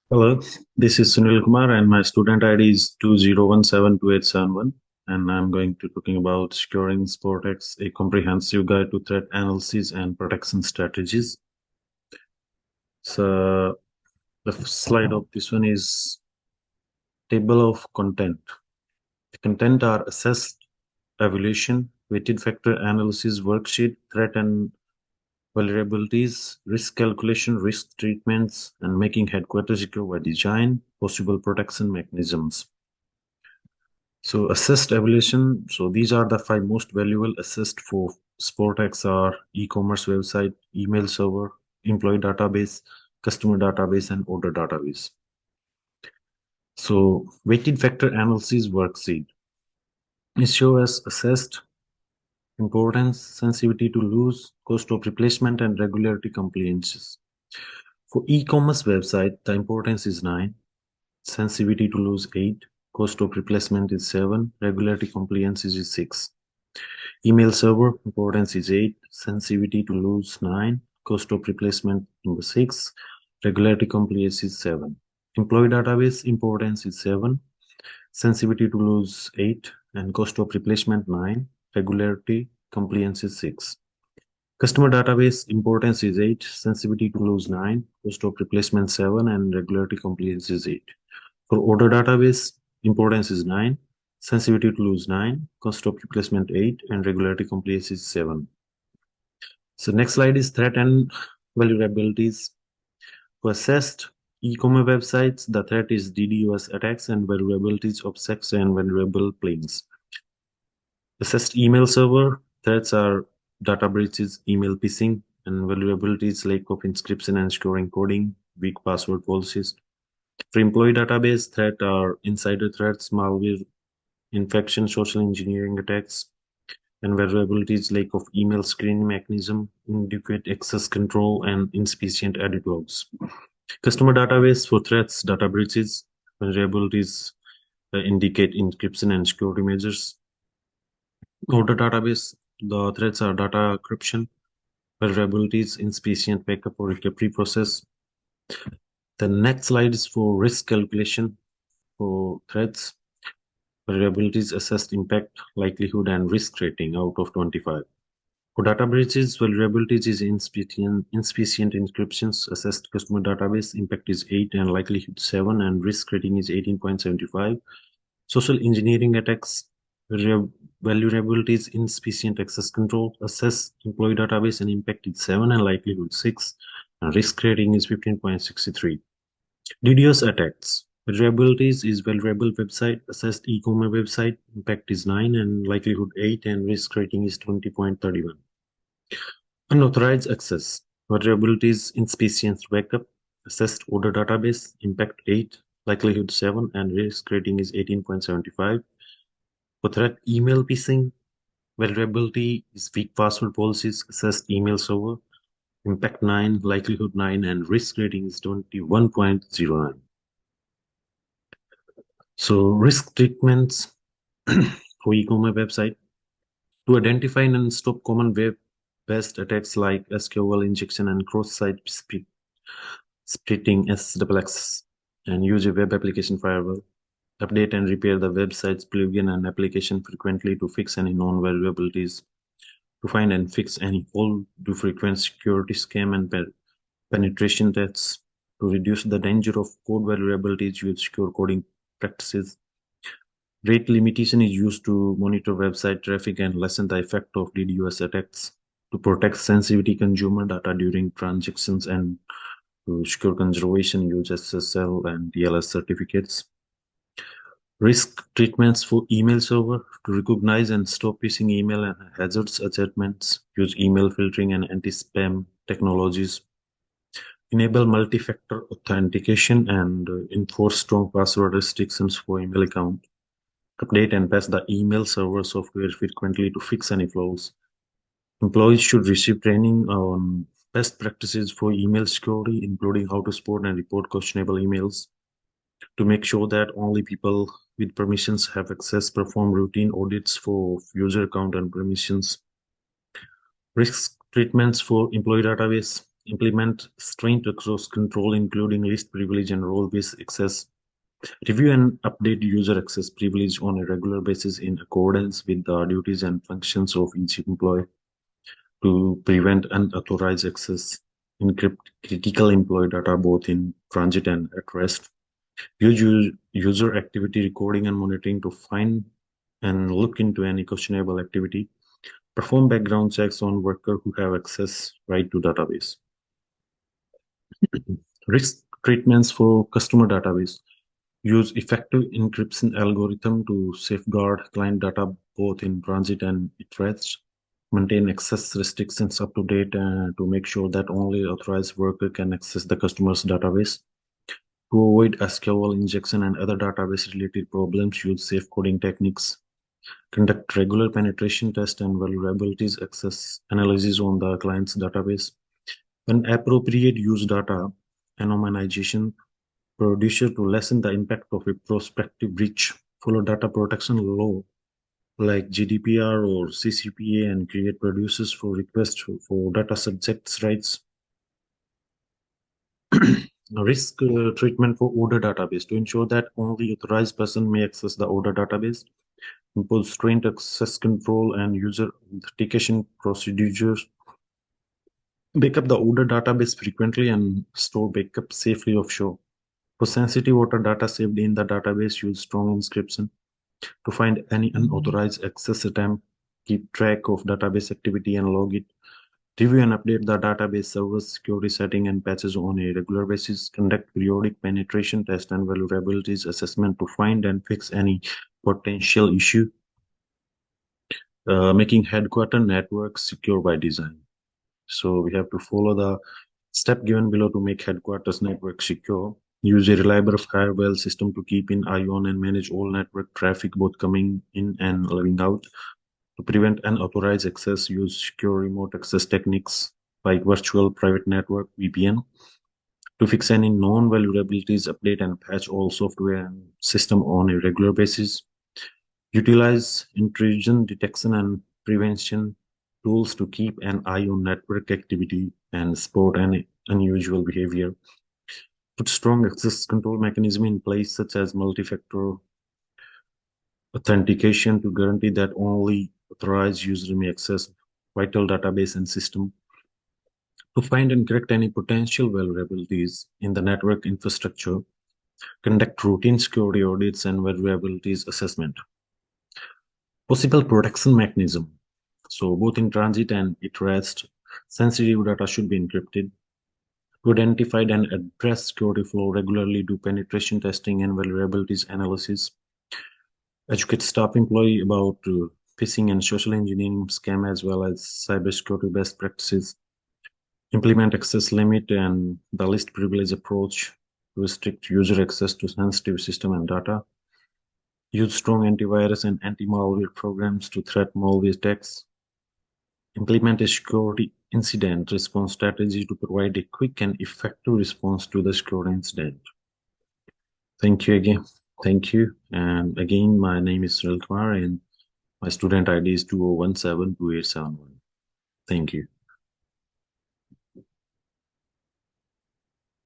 Hello, this is Sunil Kumar and my student ID is 20172871 and I'm going to talking about securing SportX, a comprehensive guide to threat analysis and protection strategies. So the slide of this one is table of content. The content are assessed, evaluation, weighted factor analysis worksheet, threat and vulnerabilities, risk calculation, risk treatments, and making headquarters secure by design, possible protection mechanisms. So assessed evaluation. So these are the 5 most valuable assessed for SportX are e-commerce website, email server, employee database, customer database, and order database. So weighted factor analysis worksheet. It shows assessed importance, sensitivity to loss, cost of replacement, and regularity compliances. For e-commerce website, the importance is 9, sensitivity to lose 8, cost of replacement is 7, regularity compliances is 6. Email server importance is 8, sensitivity to lose 9, cost of replacement number 6, regularity compliance is 7. Employee database importance is 7, sensitivity to lose 8, and cost of replacement 9, regularity compliance is 6. Customer database importance is 8, sensitivity to lose 9, cost of replacement 7, and regularity compliance is 8. For order database, importance is 9, sensitivity to lose 9, cost of replacement 8, and regularity compliance is 7. So next slide is threat and vulnerabilities. For assessed e-commerce websites, the threat is DDoS attacks and vulnerabilities of sex and vulnerable planes. Assessed email server, threats are data breaches, email phishing, and vulnerabilities lack of encryption and storing coding, weak password policies. For employee database, threat are insider threats, malware, infection, social engineering attacks, and vulnerabilities lack of email screening mechanism, inadequate access control, and insufficient edit logs. Customer database for threats, data breaches, vulnerabilities indicate encryption and security measures. Order database, the threats are data encryption, vulnerabilities, insufficient backup or recovery process. The next slide is for risk calculation for threats. Vulnerabilities assessed impact, likelihood, and risk rating out of 25. For data breaches, vulnerabilities is insufficient encryptions, assessed customer database impact is 8 and likelihood 7 and risk rating is 18.75. Social engineering attacks, vulnerabilities, insufficient access control, assess employee database and impact is 7 and likelihood 6 and risk rating is 15.63. DDoS attacks. Vulnerabilities is vulnerable website, assessed e-commerce website, impact is 9 and likelihood 8 and risk rating is 20.31. Unauthorized access. Vulnerabilities, insufficient backup, assessed order database, impact 8, likelihood 7 and risk rating is 18.75. For threat email phishing, vulnerability is weak password policies, assessed email server, impact 9, likelihood 9 and risk rating is 21.09. So risk treatments for e-commerce website to identify and stop common web-based attacks like SQL injection and cross-site splitting SSS, and use a web application firewall. Update and repair the website's plugin and application frequently to fix any known vulnerabilities. To find and fix any all too frequent security scam and penetration tests. To reduce the danger of code vulnerabilities, use secure coding practices. Rate limitation is used to monitor website traffic and lessen the effect of DDoS attacks. To protect sensitivity consumer data during transactions and to secure conservation, use SSL and TLS certificates. Risk treatments for email server to recognize and stop phishing email and hazards assessments. Use email filtering and anti-spam technologies. Enable multi-factor authentication and enforce strong password restrictions for email account. Update and patch the email server software frequently to fix any flaws. Employees should receive training on best practices for email security, including how to spot and report questionable emails. To make sure that only people with permissions have access, perform routine audits for user account and permissions. Risk treatments for employee database. Implement restraint across control, including least privilege and role-based access. Review and update user access privilege on a regular basis in accordance with the duties and functions of each employee to prevent unauthorized access. Encrypt critical employee data both in transit and at rest. Use user activity recording and monitoring to find and look into any questionable activity. Perform background checks on workers who have access right to database. Risk treatments for customer database. Use effective encryption algorithm to safeguard client data both in transit and at rest. Maintain access restrictions up to date to make sure that only authorized worker can access the customer's database. To avoid SQL injection and other database-related problems, use safe coding techniques. Conduct regular penetration tests and vulnerabilities access analysis on the client's database. When appropriate, use data anonymization producer to lessen the impact of a prospective breach. Follow data protection law like GDPR or CCPA and create producers for requests for data subjects rights. Risk treatment for order database to ensure that only authorized person may access the order database. Impose restraint access control and user authentication procedures. Backup the order database frequently and store backup safely offshore. For sensitive order data saved in the database, use strong encryption. To find any unauthorized access attempt, keep track of database activity and log it. Review and update the database servers, security setting, and patches on a regular basis. Conduct periodic penetration test and vulnerabilities assessment to find and fix any potential issue. Making headquarter networks secure by design. So we have to follow the step given below to make headquarters network secure. Use a reliable firewall system to keep an eye on and manage all network traffic, both coming in and leaving out. To prevent unauthorized access, use secure remote access techniques like virtual private network (VPN). To fix any known vulnerabilities, update and patch all software and system on a regular basis. Utilize intrusion detection and prevention tools to keep an eye on network activity and spot any unusual behavior. Put strong access control mechanism in place, such as multi-factor authentication to guarantee that only authorized users may access vital database and system. To find and correct any potential vulnerabilities in the network infrastructure, conduct routine security audits and vulnerabilities assessment. Possible protection mechanism. So both in transit and at rest, sensitive data should be encrypted. To identify and address security flaw regularly, do penetration testing and vulnerabilities analysis. Educate staff employee about phishing and social engineering scam as well as cybersecurity best practices. Implement access limit and the least privilege approach to restrict user access to sensitive system and data. Use strong antivirus and anti-malware programs to threat malware attacks. Implement a security incident response strategy to provide a quick and effective response to the security incident. Thank you again. Thank you. And again, my name is Sunil and my student ID is 20172871. Thank you.